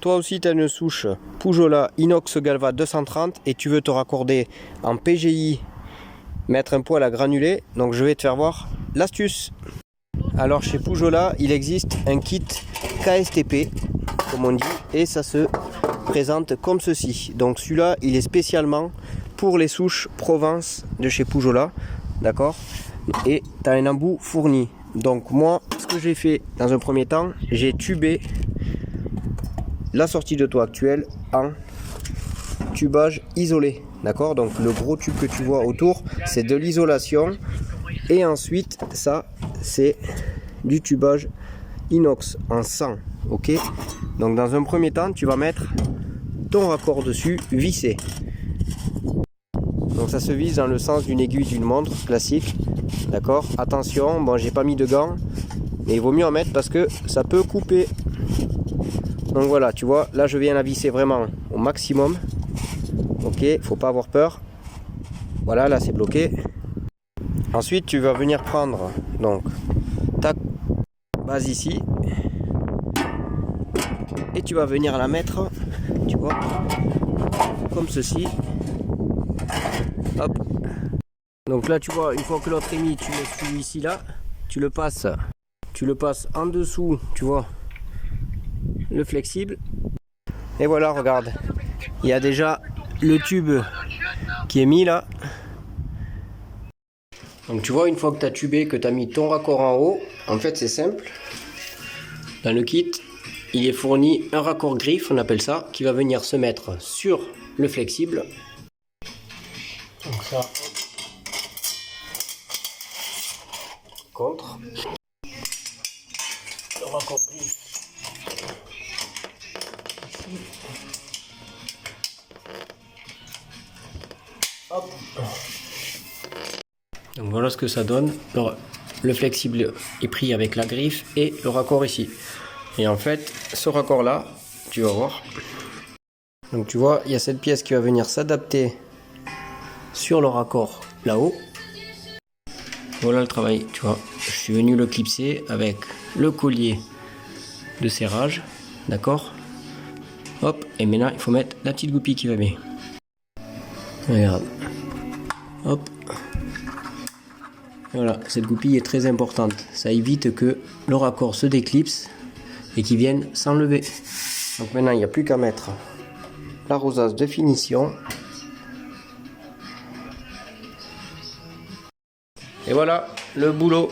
toi aussi tu as une souche Poujola inox Galva 230 et tu veux te raccorder en PGI, mettre un poêle à granulés, donc je vais te faire voir l'astuce. Alors chez Poujola, il existe un kit KSTP, comme on dit, et ça se présente comme ceci. Donc celui-là, il est spécialement pour les souches Provence de chez Poujola, d'accord? Et tu as un embout fourni. Donc moi, ce que j'ai fait dans un premier temps, j'ai tubé la sortie de toit actuelle en tubage isolé, d'accord? Donc le gros tube que tu vois autour, c'est de l'isolation, et ensuite ça, c'est du tubage inox en 100, ok? Donc dans un premier temps, tu vas mettre ton raccord dessus vissé. Donc ça se visse dans le sens d'une aiguille d'une montre classique, d'accord? Attention, bon, j'ai pas mis de gants, mais il vaut mieux en mettre parce que ça peut couper. Donc voilà, tu vois, là je viens la visser vraiment au maximum, ok? Faut pas avoir peur. Voilà, là c'est bloqué. Ensuite tu vas venir prendre donc ta base ici et tu vas venir la mettre, tu vois, comme ceci. Hop. Donc là tu vois, une fois que l'autre est mis, tu mets celui-ci là, tu le passes en dessous, tu vois, le flexible. Et voilà, regarde, il y a déjà le tube qui est mis là. Donc tu vois, une fois que tu as tubé, que tu as mis ton raccord en haut, en fait c'est simple. Dans le kit, il est fourni un raccord griffe, on appelle ça, qui va venir se mettre sur le flexible. Donc ça, contre. Le raccord griffe. Ici. Hop. Donc voilà ce que ça donne. Le flexible est pris avec la griffe et le raccord ici. Et en fait, ce raccord là, tu vas voir. Donc tu vois, il y a cette pièce qui va venir s'adapter sur le raccord là-haut. Voilà le travail, tu vois. Je suis venu le clipser avec le collier de serrage, d'accord? Hop, et maintenant il faut mettre la petite goupille qui va bien. Regarde. Hop. Voilà, cette goupille est très importante. Ça évite que le raccord se déclipse et qu'il vienne s'enlever. Donc maintenant, il n'y a plus qu'à mettre l'arrosage de finition. Et voilà le boulot.